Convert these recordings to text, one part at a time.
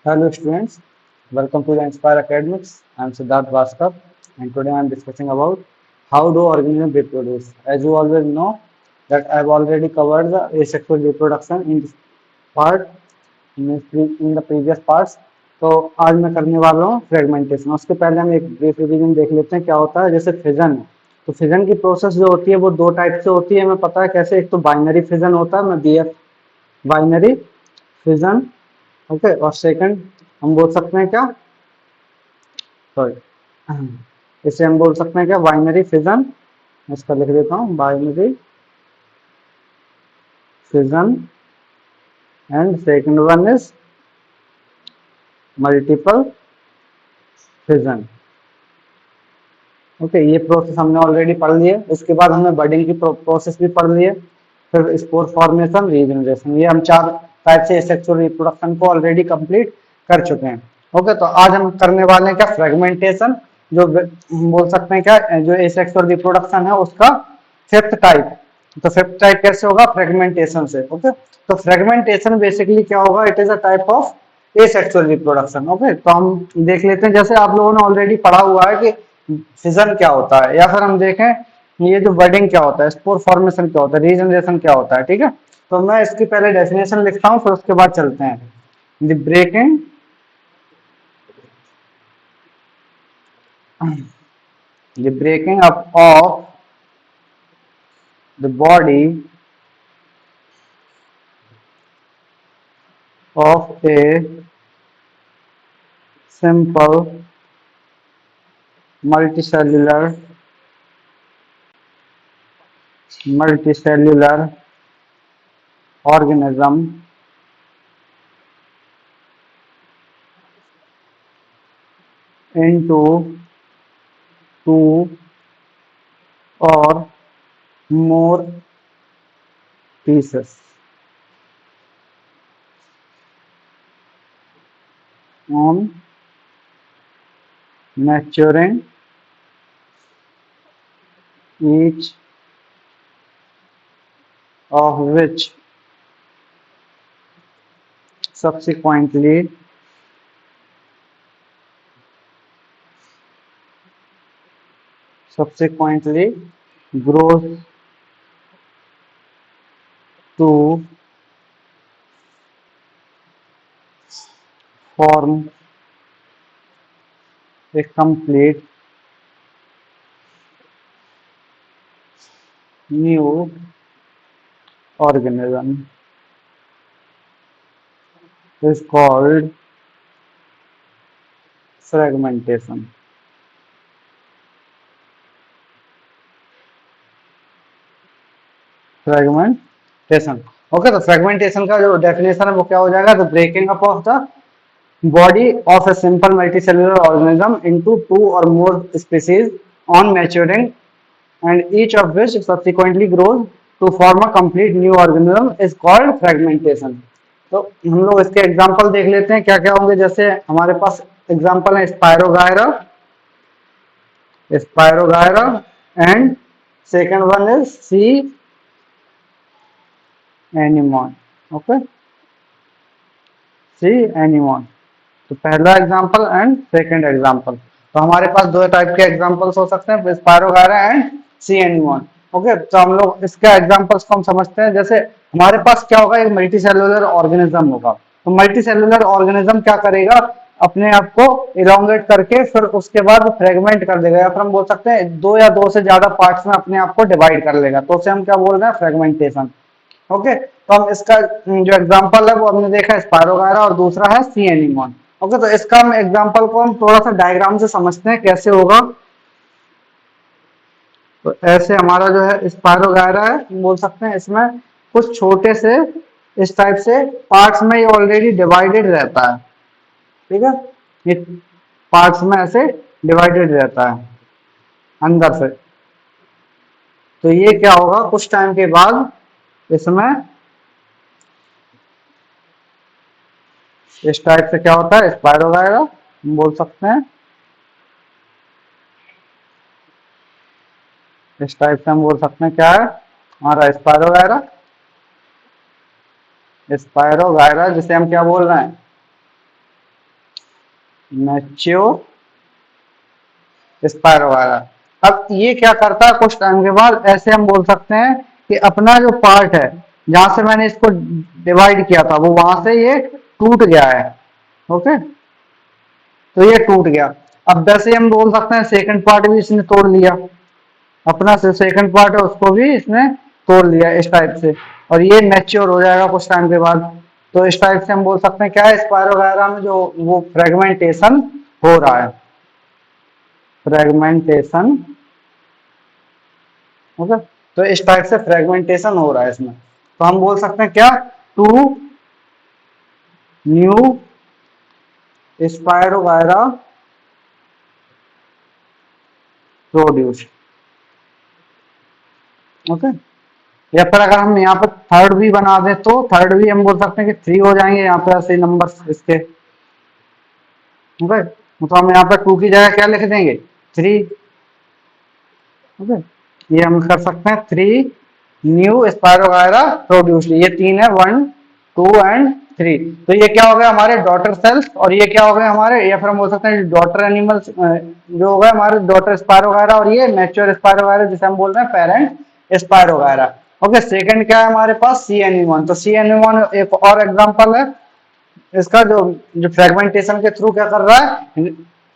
Hello students, welcome to the Inspire Academics. I am Siddharth Bhaskar and today I am discussing about how do organisms reproduce. As you always know that I have already covered the asexual reproduction in this part in the previous parts. तो आज मैं करने वाला हूँ fragmentation. उसके पहले हम एक ब्रीफ रिवीजन देख लेते हैं क्या होता है। जैसे फिजन, तो फिजन की प्रोसेस जो होती है वो दो टाइप से होती है, हमें पता है कैसे। एक तो बाइनरी फिजन होता है, मैं BF बाइनरी फिजन, ओके। और सेकंड हम बोल सकते हैं क्या, सॉरी, इसे हम बोल सकते हैं क्या, बाइनरी फिजन। इसका लिख देता हूँ, binary fission and second one is multiple fission. Okay, ये प्रोसेस हमने ऑलरेडी पढ़ लिए। उसके बाद हमने बडिंग की प्रोसेस भी पढ़ लिए, फिर स्पोर फॉर्मेशन, रीजनरेशन। ये हम चार टाइप से सेक्सुअल रिप्रोडक्शन को ऑलरेडी कंप्लीट कर चुके हैं। ओके, तो आज हम करने वाले हैं क्या, फ्रेगमेंटेशन। जो बोल सकते हैं क्या, जो एसेक्सुअल रिप्रोडक्शन है उसका फिफ्थ टाइप। तो फिफ्थ टाइप कैसे होगा, फ्रेगमेंटेशन से। ओके, तो फ्रेगमेंटेशन बेसिकली क्या होगा, it is a type of asexual reproduction. Okay, तो हम देख लेते हैं। जैसे आप लोगों ने ऑलरेडी पढ़ा हुआ है कि फिजन क्या होता है, या फिर हम देखें ये जो बडिंग क्या होता है, स्पोर फॉर्मेशन क्या होता है, रीजनरेशन क्या होता है। ठीक है, तो मैं इसकी पहले डेफिनेशन लिखता हूँ, फिर उसके बाद चलते हैं। The breaking the breaking up of the body of a simple multicellular organism into two or more pieces on maturing, each of which subsequently grows to form a complete new organism is called fragmentation. Fragmentation, okay. तो fragmentation का जो definition है वो क्या हो जाएगा, the breaking up of the body of a simple multicellular organism into two or more species on maturing, and each of which subsequently grows to form a complete new organism is called fragmentation. तो हम लोग इसके example देख लेते हैं क्या क्या होंगे। जैसे हमारे पास एग्जांपल है spirogyra, and second one is sea anemone. Okay, sea anemone, तो पहला एग्जांपल एंड सेकंड एग्जांपल। तो हमारे पास दो टाइप के एग्जांपल्स हो सकते हैं, spirogyra and sea anemone. Okay, तो हम लोग इसके एग्जांपल्स को हम समझते हैं। जैसे हमारे पास क्या होगा, एक मल्टी सेलुलर ऑर्गेनिज्म होगा। तो मल्टी सेलुलर ऑर्गेनिज्म क्या करेगा, अपने आप को इलोंगेट करके फिर उसके बाद फ्रेगमेंट कर देगा, या फिर हम बोल सकते हैं दो या दो से ज्यादा पार्ट्स में अपने आप को डिवाइड कर लेगा। तो उसे हम क्या बोल रहे हैं, फ्रेगमेंटेशन। ओके, तो हम इसका जो एग्जांपल है वो हमने देखा स्पायरोगायरा और दूसरा है सी एनिमॉन। ओके, तो इसका हम एग्जांपल को हम थोड़ा सा डायग्राम से समझते हैं कैसे होगा। तो ऐसे हमारा जो है स्पायरोगायरा है, बोल सकते हैं इसमें कुछ छोटे से इस टाइप से पार्ट्स में ये ऑलरेडी डिवाइडेड रहता है। ठीक है, ये पार्ट्स में ऐसे डिवाइडेड रहता है अंदर से। तो ये क्या होगा, कुछ टाइम के बाद इसमें इस टाइप से क्या होता है, स्पायरोगायरा हम बोल सकते हैं। इस टाइप से हम बोल सकते हैं क्या है हमारा स्पायरोगायरा। स्पायरोगायरा जिसे हम क्या बोल रहे हैं, मैच्योर स्पायरो वायरा। अब ये क्या करता है, कुछ टाइम के बाद ऐसे हम बोल सकते हैं कि अपना जो पार्ट है जहां से मैंने इसको डिवाइड किया था वो वहां से ये टूट गया है। ओके, तो ये टूट गया। अब वैसे हम बोल सकते हैं सेकंड पार्ट भी इसने तोड़ लिया, अपना से सेकंड पार्ट है उसको भी इसने तोड़ लिया इस टाइप से, और ये मैच्योर हो जाएगा कुछ टाइम के बाद। तो इस टाइप से हम बोल सकते हैं क्या है, स्पायरो वायरा में जो वो फ्रेगमेंटेशन हो रहा है, फ्रेगमेंटेशन। ओके, तो इस टाइप से फ्रेगमेंटेशन हो रहा है इसमें। तो हम बोल सकते हैं क्या, टू न्यू स्पायरो वायरा प्रोड्यूस। ओके, या फिर अगर हम यहाँ पर थर्ड भी बना दें तो थर्ड भी हम बोल सकते हैं कि 3 हो जाएंगे यहाँ पे ऐसे नंबर इसके। ओके, तो हम यहाँ पर 2 की जगह क्या लिख देंगे, 3। ओके, ये हम कर सकते हैं 3 न्यू स्पायरो वायरा प्रोड्यूस्ड। ये 3 है, 1 2 एंड 3। तो ये क्या हो गया हमारे डॉटर सेल्स, और ये क्या हो गए हमारे, या फिर हम बोल सकते हैं डॉटर एनिमल्स जो हो गए हमारे डॉटर स्पायरो वायरा, और ये मैच्योर स्पायरो वायरा जिसे हम बोल रहे हैं पेरेंट स्पायरो वायरा। ओके, सेकंड क्या है हमारे पास, CNE1। तो CNE1 एक और एग्जांपल है इसका, जो जो फ्रेगमेंटेशन के थ्रू क्या कर रहा है,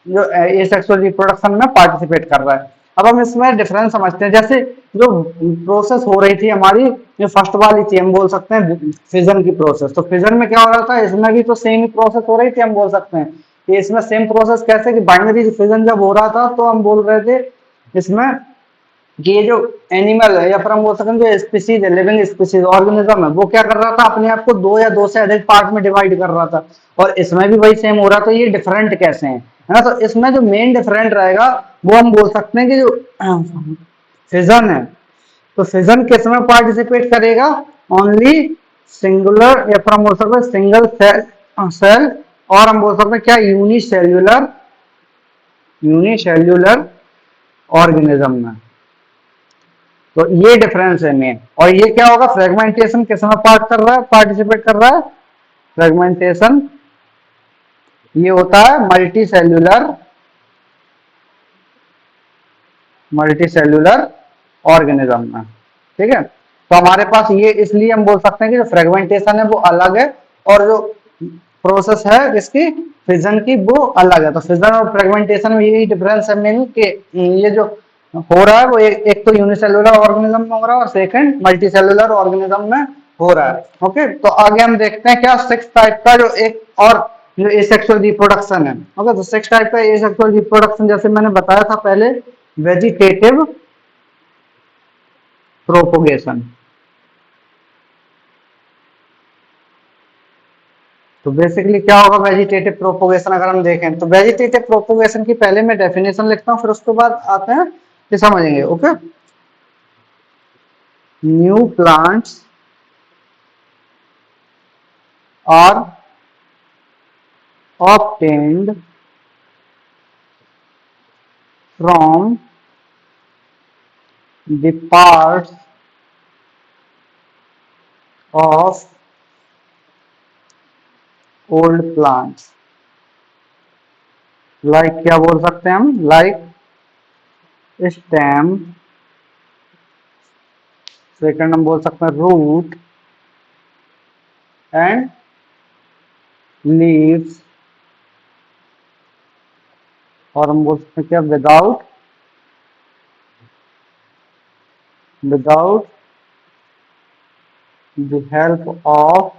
जो एसेक्सुअल रिप्रोडक्शन में पार्टिसिपेट कर रहा है। अब हम इसमें डिफरेंस समझते हैं, जैसे जो प्रोसेस हो रही थी हमारी, जो फर्स्ट वाली थी हम बोल सकते हैं फिजन की प्रोसेस। तो फिजन में क्या हो रहा था, इसमें भी तो सेम ही प्रोसेस हो रही थी। हम बोल सकते हैं कि इसमें सेम प्रोसेस कैसे, कि बाइनरी फिजन जब हो रहा था तो हम बोल रहे थे इसमें कि ये जो एनिमल है, या फिर हम बोल सकते हैं जो स्पीसीज है, लिविंग स्पीसीज ऑर्गेनिज्म है, वो क्या कर रहा था, अपने आप को 2 या 2 से अधिक पार्ट में डिवाइड कर रहा था। और इसमें भी वही सेम हो रहा था। तो ये डिफरेंट कैसे है ना, तो इसमें जो मेन डिफरेंट रहेगा वो हम बोल सकते हैं कि जो फिजन है, तो फिजन किस में पार्टिसिपेट करेगा, ओनली सिंगुलर, या फिर हम बोल सकते हैं सिंगल सेल, और हम बोल सकते हैं क्या, यूनिसेल्यूलर ऑर्गेनिज्म में। तो ये डिफरेंस है मेन। और ये क्या होगा, फ्रेगमेंटेशन किस में पार्ट कर रहा है, पार्टिसिपेट कर रहा है, फ्रेगमेंटेशन ये होता है मल्टीसेल्यूलर ऑर्गेनिज्म में। ठीक है, तो हमारे पास ये इसलिए हम बोल सकते हैं कि जो फ्रेगमेंटेशन है वो अलग है, और जो प्रोसेस है इसकी फिजन की वो अलग है। तो फिजन और फ्रेगमेंटेशन में यही डिफरेंस है मेन, कि ये जो हो रहा है वो एक तो यूनिसेलुलर ऑर्गेनिज्म में हो रहा है, और सेकंड मल्टीसेलुलर ऑर्गेनिज्म में हो रहा है। ओके, तो आगे हम देखते हैं क्या, 6 टाइप का जो एक और जो एसेक्सुअल रिप्रोडक्शन है। ओके, तो 6 टाइप का एसेक्सुअल रिप्रोडक्शन जैसे मैंने बताया था पहले, वेजिटेटिव प्रोपोगेशन। तो बेसिकली क्या होगा वेजिटेटिव प्रोपोगेशन, अगर हम देखें तो वेजिटेटिव प्रोपोगेशन की पहले मैं डेफिनेशन लिखता हूं, फिर उसके बाद आते हैं कि समझेंगे। Okay, new plants are obtained from the parts of old plants, like क्या बोल सकते हैं हम, like stem, सेकंड हम बोल सकते हैं रूट एंड लीव्स, और हम बोल सकते हैं क्या, without the help of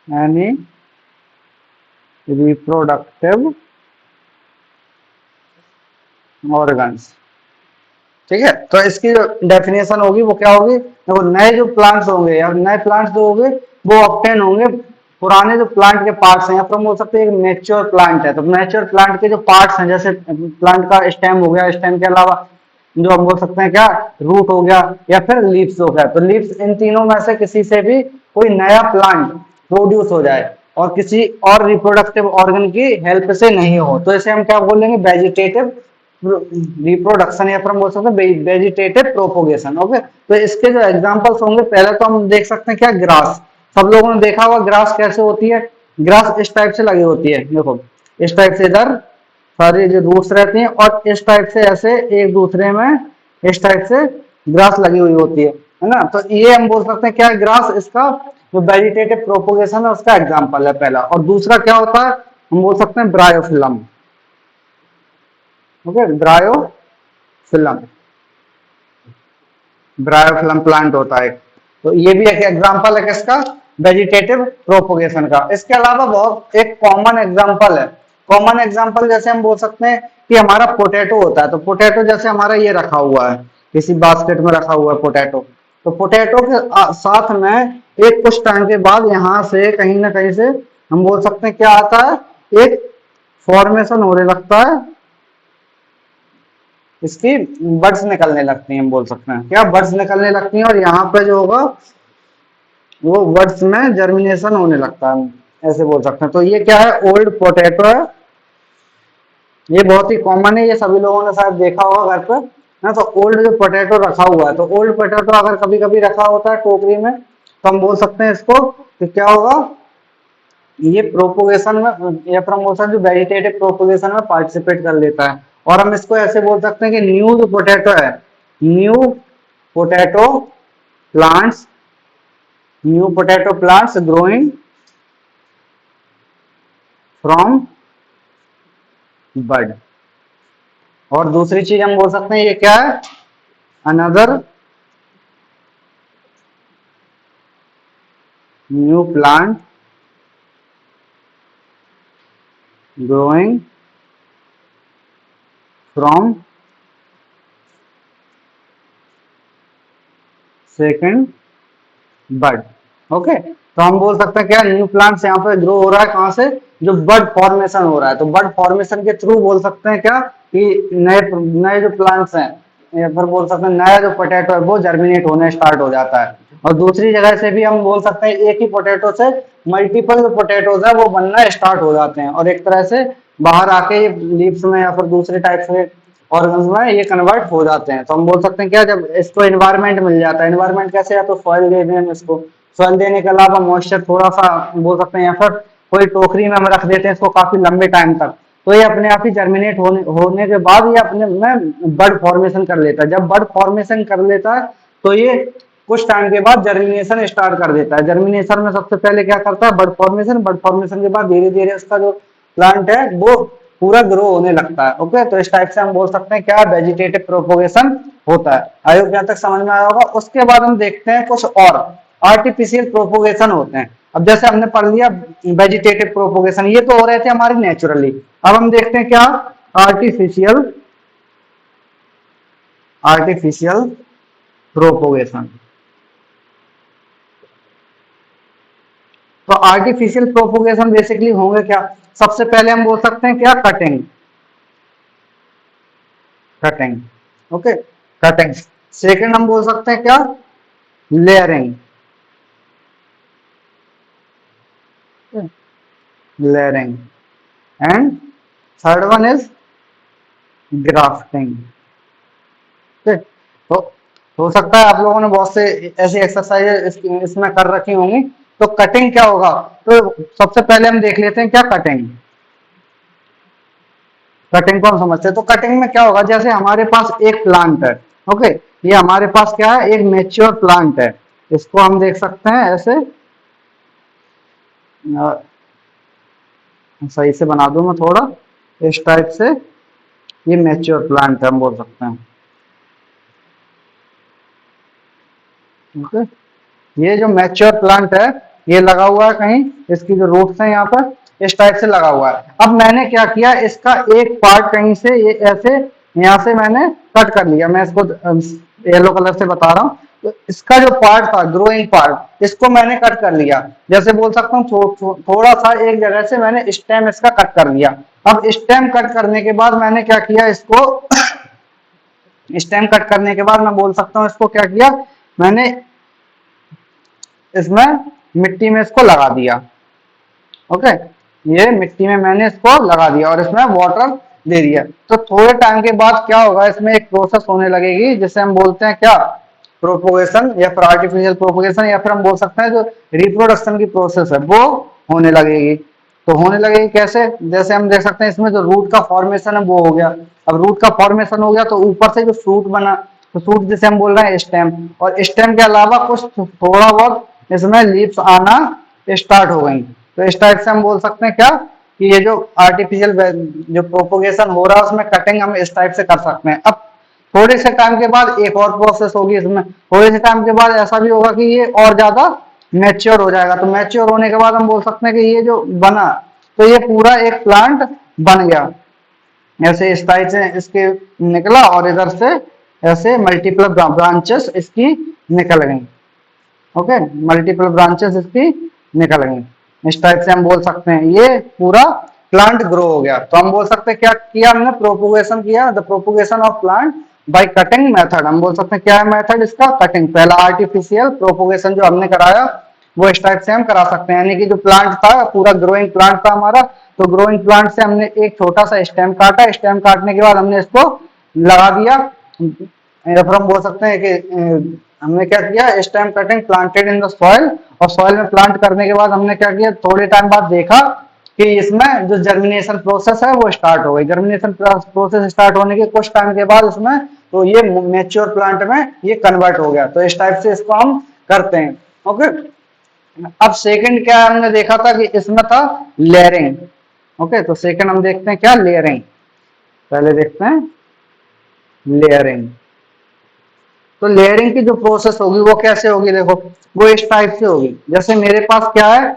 any reproductive organs. ठीक है, तो इसकी जो डेफिनेशन होगी वो क्या होगी, देखो नए जो प्लांट्स होंगे या नए प्लांट्स जो होंगे वो ऑब्टेन होंगे पुराने जो प्लांट के पार्ट्स हैं, या फिर हम बोल सकते हैं एक मैच्योर प्लांट है, तो मैच्योर प्लांट के जो पार्ट्स हैं, जैसे प्लांट का स्टेम हो गया, स्टेम के अलावा जो हम बोल सकते हैं क्या, रूट हो गया, या फिर लीव्स हो गया। तो लीव्स, इन तीनों में से किसी से भी कोई नया प्लांट प्रोड्यूस हो जाए और किसी और रिप्रोडक्टिव ऑर्गन की हेल्प से नहीं हो, तो इसे हम क्या बोलेंगे, वेजिटेटिव रिप्रोडक्शन, या फिर हम बोल सकते हैं वेजिटेटिव प्रोपोगेशन। ओके, तो इसके जो एग्जांपल्स होंगे, पहले तो हम देख सकते हैं क्या, ग्रास। सब लोगों ने देखा होगा ग्रास कैसे होती है, ग्रास इस टाइप से लगी होती है, देखो इस टाइप से इधर सारी जो रूट्स रहती हैं और इस टाइप से ऐसे एक दूसरे में इस टाइप से ग्रास लगी हुई होती है ना। तो ये हम बोल सकते हैं क्या, ग्रास इसका जो वेजिटेटिव प्रोपोगेशन है उसका एग्जांपल है पहला। और दूसरा क्या होता है, हम बोल सकते हैं bryophyllum. Okay, bryophyllum, bryophyllum plant होता है। तो ये भी एक एग्जांपल है किसका, वेजिटेटिव प्रोपोगेशन का। इसके अलावा बहुत एक कॉमन एग्जांपल है, कॉमन एग्जांपल जैसे हम बोल सकते हैं कि हमारा पोटैटो होता है। तो पोटैटो जैसे हमारा ये रखा हुआ है, किसी बास्केट में रखा हुआ है पोटैटो, तो पोटैटो के साथ में एक कुछ टाइम के बाद यहाँ से कहीं ना कहीं से हम बोल सकते हैं क्या आता है, एक फॉर्मेशन होने लगता है, इसकी बड्स निकलने लगती हैं, हम बोल सकते हैं क्या, बड्स निकलने लगती हैं। और यहाँ पे जो होगा वो बड्स में जर्मिनेशन होने लगता है, ऐसे बोल सकते हैं। तो ये क्या है, ओल्ड पोटैटो है। ये बहुत ही कॉमन है, ये सभी लोगों ने शायद देखा होगा घर पर ना। तो ओल्ड जो पोटैटो रखा हुआ है, तो ओल्ड पोटैटो अगर कभी कभी रखा होता है टोकरी में, तो हम बोल सकते हैं इसको कि क्या होगा, ये प्रोपोगेशन में या प्रमोशन जो वेजिटेटिव प्रोपोगेशन में पार्टिसिपेट कर लेता है। और हम इसको ऐसे बोल सकते हैं कि न्यू जो पोटैटो है, new potato plants, new potato plants growing from bud. और दूसरी चीज हम बोल सकते हैं ये क्या है, another new plant growing from second bud. Okay, तो हम बोल सकते हैं क्या, न्यू प्लांट्स यहाँ पे ग्रो हो रहा है, कहां से, जो बड फॉर्मेशन हो रहा है। तो बड फॉर्मेशन के थ्रू बोल सकते हैं क्या कि नए नए जो प्लांट्स हैं, या फिर बोल सकते हैं नया जो पोटैटो है वो जर्मिनेट होने स्टार्ट हो जाता है। और दूसरी जगह से भी हम बोल सकते हैं एक ही पोटैटो से मल्टीपल जो पोटैटोज है वो बनना स्टार्ट हो जाते हैं, और एक तरह से बाहर आके ये लीव्स में या फिर दूसरे टाइप से ऑर्गन्स में ये कन्वर्ट हो जाते हैं। तो हम बोल सकते हैं क्या, जब इसको एनवायरनमेंट मिल जाता है, एनवायरनमेंट कैसे, या तो सॉइल दे दें हम इसको, सॉइल देने के अलावा मॉइस्चर थोड़ा सा बोल सकते हैं, या फिर कोई टोकरी में हम रख देते हैं इसको काफी लंबे टाइम तक, तो ये अपने आप ही जर्मिनेट होने के बाद ये अपने में बड फॉर्मेशन कर लेता है। जब बड फॉर्मेशन कर लेता है तो ये कुछ टाइम के बाद जर्मिनेशन स्टार्ट कर देता है। जर्मिनेशन में सबसे पहले क्या करता है, बड फॉर्मेशन, बड फॉर्मेशन के बाद धीरे धीरे उसका जो प्लांट है वो पूरा ग्रो होने लगता है। ओके, तो इस टाइप से हम बोल सकते हैं क्या, वेजिटेटिव प्रोपोगेशन होता है। आई होप यहाँ तक समझ में आया होगा। उसके बाद हम देखते हैं कुछ और आर्टिफिशियल प्रोपोगेशन होते हैं। अब जैसे हमने पढ़ लिया वेजिटेटिव प्रोपोगेशन, ये तो हो रहे थे हमारे नेचुरली। अब हम देखते हैं क्या, आर्टिफिशियल आर्टिफिशियल प्रोपोगेशन। तो आर्टिफिशियल प्रोपोगेशन बेसिकली होंगे क्या, सबसे पहले हम बोल सकते हैं क्या, cutting, cutting. Okay, cutting. Second हम बोल सकते हैं क्या, layering, layering. And third one is grafting. तो हो सकता है आप लोगों ने बहुत से ऐसी एक्सरसाइज इसमें कर रखी होंगी। तो कटिंग क्या होगा, तो सबसे पहले हम देख लेते हैं क्या, कटिंग, कटिंग को हम समझते हैं। तो कटिंग में क्या होगा, जैसे हमारे पास एक प्लांट है, ओके, ये हमारे पास क्या है, एक मैच्योर प्लांट है। इसको हम देख सकते हैं ऐसे, सही से बना दूं मैं थोड़ा, इस टाइप से ये मैच्योर प्लांट है, हम बोल सकते हैं। ओके, ये जो मैच्योर प्लांट है ये लगा हुआ है कहीं, इसकी जो रूट्स है यहाँ पर इस टाइप से लगा हुआ है। अब मैंने क्या किया, इसका एक पार्ट कहीं से ये ऐसे यहाँ से मैंने कट कर लिया, मैं इसको येलो कलर से बता रहा हूँ। तो इसका जो पार्ट था, ग्रोइंग पार्ट, इसको मैंने कट कर लिया। जैसे बोल सकता हूँ थोड़ा सा एक जगह से मैंने स्टेम इसका कट कर लिया। अब स्टेम कट करने के बाद मैंने क्या किया, इसको स्टेम कट करने के बाद मैं बोल सकता हूँ इसको क्या किया मैंने, इसमें मिट्टी में इसको लगा दिया। ओके, ये मिट्टी में मैंने इसको लगा दिया और इसमें वाटर दे दिया। तो थोड़े टाइम के बाद क्या होगा, इसमें एक प्रोसेस होने लगेगी जिसे हम बोलते हैं क्या, प्रोपोगेशन, या फिर आर्टिफिशियल प्रोपोगेशन, या फिर हम बोल सकते हैं जो रिप्रोडक्शन की प्रोसेस है वो होने लगेगी। तो होने लगेगी कैसे, जैसे हम देख सकते हैं इसमें जो रूट का फॉर्मेशन है वो हो गया। अब रूट का फॉर्मेशन हो गया तो ऊपर से जो शूट बना, तो शूट जिसे हम बोल रहे हैं स्टेम, और स्टेम के अलावा कुछ थोड़ा बहुत इसमें लीव्स आना स्टार्ट हो गई। तो इस टाइप से हम बोल सकते हैं क्या कि ये जो आर्टिफिशियल जो प्रोपोगेशन हो रहा है उसमें कटिंग हम इस टाइप से कर सकते हैं। अब थोड़े से टाइम के बाद एक और प्रोसेस होगी इसमें, थोड़े से टाइम के बाद ऐसा भी होगा कि ये और ज्यादा मैच्योर हो जाएगा। तो मैच्योर होने के बाद हम बोल सकते हैं कि ये जो बना, तो ये पूरा एक प्लांट बन गया। ऐसे इस टाइप से इसके निकला और इधर से ऐसे मल्टीपल ब्रांचेस इसकी निकल गई। ओके, मल्टीपल ब्रांचेस इसकी निकल गई। इस टाइप से हम बोल सकते हैं ये पूरा प्लांट ग्रो हो गया। तो हम बोल सकते हैं क्या किया हमने, प्रोपोगेशन किया, the propagation of plant by cutting method. हम बोल सकते हैं क्या है मेथड इसका, कटिंग। पहला आर्टिफिशियल प्रोपोगेशन जो हमने कराया वो इस टाइप से हम करा सकते हैं, यानी कि जो प्लांट था पूरा ग्रोइंग प्लांट था हमारा, तो ग्रोइंग प्लांट से हमने एक छोटा सा स्टेम काटा, स्टेम काटने के बाद हमने इसको लगा दिया, या फिर हम बोल सकते हैं कि हमने क्या किया, stem cutting planted in the soil, और सॉइल में प्लांट करने के बाद हमने क्या किया, थोड़े टाइम बाद देखा कि इसमें जो जर्मिनेशन प्रोसेस है वो स्टार्ट हो गई। जर्मिनेशन प्रोसेस स्टार्ट होने के कुछ टाइम के बाद इसमें तो ये मैच्योर प्लांट में ये कन्वर्ट हो गया। तो इस टाइप से इसको हम करते हैं। ओके, अब सेकंड क्या हमने देखा था कि इसमें था लेयरिंग। ओके, तो सेकंड हम देखते हैं क्या, लेयरिंग। पहले देखते हैं लेयरिंग। तो लेयरिंग की जो प्रोसेस होगी वो कैसे होगी, देखो वो इस टाइप से होगी। जैसे मेरे पास क्या है,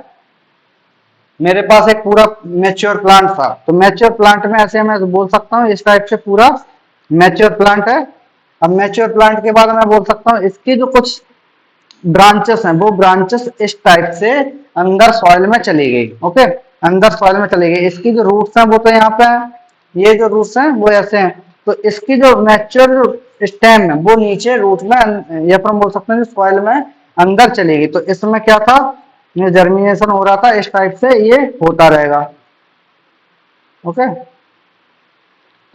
मेरे पास एक पूरा मैच्योर प्लांट था, तो मैच्योर प्लांट में ऐसे मैं बोल सकता हूँ इस टाइप से पूरा मैच्योर प्लांट है। अब मैच्योर प्लांट के बाद मैं बोल सकता हूँ इसकी जो कुछ ब्रांचेस हैं वो ब्रांचेस इस टाइप से अंदर सॉइल में चली गई। ओके, अंदर सॉइल में चली गई। इसकी जो रूट्स हैं वो तो यहाँ पे है, ये जो रूट्स हैं वो ऐसे हैं। तो इसकी जो मैच्योर स्टेम है वो नीचे रूट में, या फिर हम बोल सकते हैं सॉइल में अंदर चली गई। तो इसमें क्या था, ये जर्मिनेशन हो रहा था, इस टाइप से ये होता रहेगा। ओके,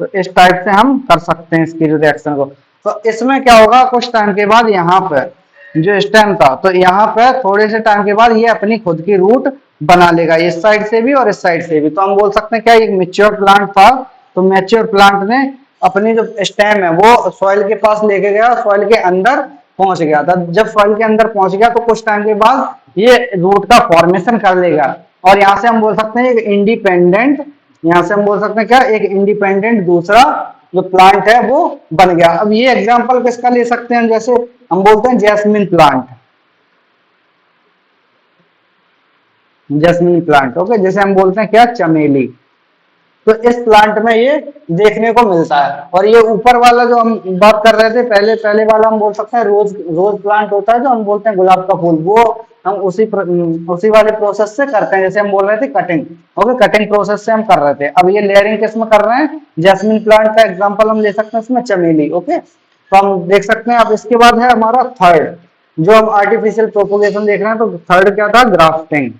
तो इस टाइप से हम कर सकते हैं इसकी जो रिएक्शन को। तो इसमें क्या होगा, कुछ टाइम के बाद यहाँ पे जो स्टेम था, तो यहाँ पे थोड़े से टाइम के बाद ये अपनी खुद की रूट बना लेगा, इस साइड से भी और इस साइड से भी। तो हम बोल सकते हैं क्या एक मैच्योर प्लांट था, तो मैच्योर प्लांट ने अपनी जो स्टेम है वो सॉइल के पास लेके गया, सॉइल के अंदर पहुंच गया था। जब सॉइल के अंदर पहुंच गया तो कुछ टाइम के बाद ये रूट का फॉर्मेशन कर लेगा, और यहाँ से हम बोल सकते हैं एक इंडिपेंडेंट, यहाँ से हम बोल सकते हैं क्या एक इंडिपेंडेंट दूसरा जो प्लांट है वो बन गया। अब ये एग्जांपल किसका ले सकते हैं, जैसे हम बोलते हैं jasmine plant, jasmine plant. Okay, जैसे हम बोलते हैं क्या चमेली। तो इस प्लांट में ये देखने को मिलता है। और ये ऊपर वाला जो हम बात कर रहे थे पहले, पहले वाला हम बोल सकते हैं रोज, रोज प्लांट होता है जो हम बोलते हैं गुलाब का फूल, वो हम उसी वाले प्रोसेस से करते हैं, जैसे हम बोल रहे थे कटिंग। ओके, कटिंग प्रोसेस से हम कर रहे थे। अब ये लेयरिंग किस में कर रहे हैं, जैस्मिन प्लांट का एग्जांपल हम ले सकते हैं इसमें चमेली। ओके, तो हम देख सकते हैं। अब इसके बाद है हमारा थर्ड, जो हम आर्टिफिशियल प्रोपोगेशन देख रहे हैं। तो थर्ड क्या था, ग्राफ्टिंग।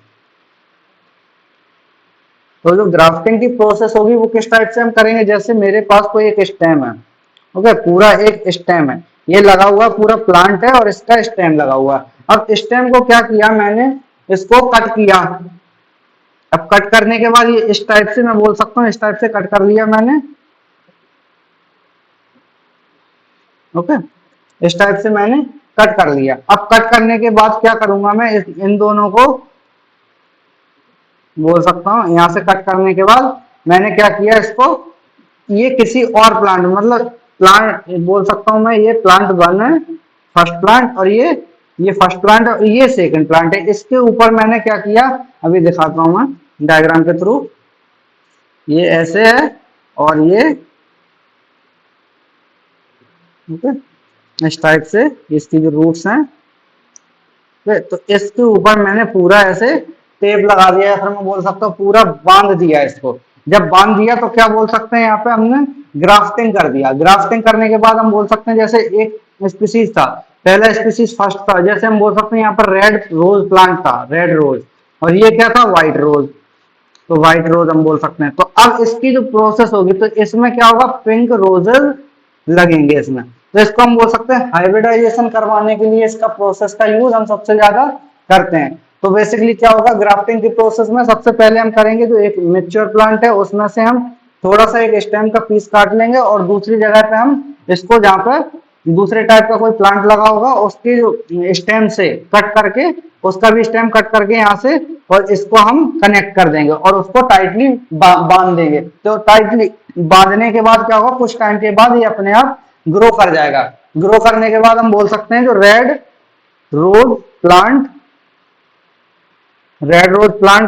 तो जो ग्राफ्टिंग की प्रोसेस होगी वो किस टाइप से हम करेंगे, जैसे मेरे पास कोई एक स्टेम है। ओके, पूरा एक स्टेम है, ये लगा हुआ पूरा प्लांट है और इसका स्टेम लगा हुआ है। अब स्टेम को क्या किया मैंने, इसको कट किया। अब कट करने के बाद ये इस टाइप से मैं बोल सकता हूँ, इस टाइप से कट कर लिया मैंने। ओके, इस टाइप से मैंने कट कर लिया। अब कट करने के बाद क्या करूंगा मैं, इन दोनों को बोल सकता हूँ, यहां से कट करने के बाद मैंने क्या किया, इसको ये किसी और प्लांट, मतलब प्लांट बोल सकता हूँ मैं, ये प्लांट वन है, फर्स्ट प्लांट, और ये फर्स्ट प्लांट और ये सेकंड प्लांट है। इसके ऊपर मैंने क्या किया, अभी दिखाता हूँ मैं डायग्राम के थ्रू। ये ऐसे है और ये इस टाइप से इसकी जो रूट्स हैं, तो इसके ऊपर मैंने पूरा ऐसे टेप लगा दिया, या फिर मैं बोल सकता हूँ पूरा बांध दिया इसको। जब बांध दिया तो क्या बोल सकते हैं, यहाँ पे हमने ग्राफ्टिंग कर दिया। ग्राफ्टिंग करने के बाद हम बोल सकते हैं जैसे एक स्पीसीज था, पहला स्पीसीज फर्स्ट था, जैसे हम बोल सकते हैं यहाँ पर रेड रोज प्लांट था, रेड रोज, और ये क्या था, व्हाइट रोज। तो व्हाइट रोज हम बोल सकते हैं। तो अब इसकी जो प्रोसेस होगी तो इसमें क्या होगा, पिंक रोजेस लगेंगे इसमें। तो इसको हम बोल सकते हैं हाइब्रिडाइजेशन करवाने के लिए इसका प्रोसेस का यूज हम सबसे ज्यादा करते हैं। तो बेसिकली क्या होगा, ग्राफ्टिंग की प्रोसेस में सबसे पहले हम करेंगे जो एक मेच्योर प्लांट है उसमें से हम थोड़ा सा एक स्टेम का पीस काट लेंगे और दूसरी जगह पे हम इसको, जहाँ पे दूसरे टाइप का कोई प्लांट लगा होगा उसकी जो स्टेम से कट करके, उसका भी स्टेम कट करके यहाँ से, और इसको हम कनेक्ट कर देंगे और उसको टाइटली बांध देंगे। तो टाइटली बांधने के बाद क्या होगा, कुछ टाइम के बाद ये अपने आप ग्रो कर जाएगा। ग्रो करने के बाद हम बोल सकते हैं जो रेड रोज प्लांट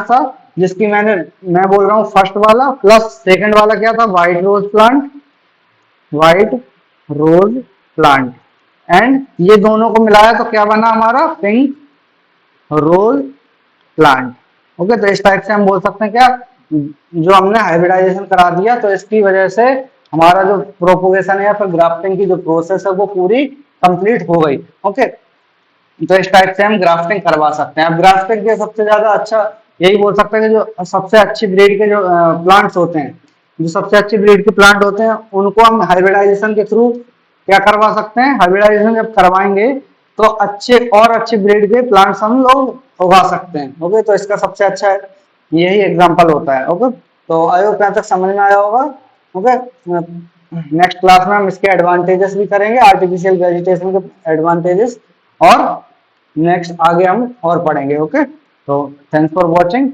था, जिसकी मैं बोल रहा हूँ फर्स्ट वाला, प्लस सेकंड वाला क्या था, व्हाइट रोज प्लांट, एंड ये दोनों को मिलाया तो क्या बना हमारा, पिंक रोज प्लांट। ओके, तो इस टाइप से हम बोल सकते हैं क्या, जो हमने हाइब्रिडाइजेशन करा दिया तो इसकी वजह से हमारा जो प्रोपोगेशन है या फिर ग्राफ्टिंग की जो प्रोसेस है वो पूरी कंप्लीट हो गई। ओके, तो इस टाइप से हम ग्राफ्टिंग करवा सकते हैं। अब ग्राफ्टिंग के सबसे ज्यादा अच्छा यही बोल सकते हैं कि जो सबसे अच्छी ब्रीड के जो प्लांट्स होते हैं, जो सबसे अच्छी ब्रीड के प्लांट होते हैं, उनको हम हाइब्रिडाइजेशन के थ्रू क्या करवा सकते हैं, हाइब्रिडाइजेशन जब करवाएंगे तो अच्छे और अच्छी ब्रीड के प्लांट्स हम लोग उगा सकते हैं। ओके, तो इसका सबसे अच्छा यही एग्जाम्पल होता है। ओके, तो आई होप यहाँ तक समझ में आया होगा। ओके, नेक्स्ट क्लास में हम इसके एडवांटेजेस भी करेंगे, आर्टिफिशियल वेजिटेशन के एडवांटेजेस, और नेक्स्ट आगे हम और पढ़ेंगे। ओके, तो थैंक्स फॉर वॉचिंग।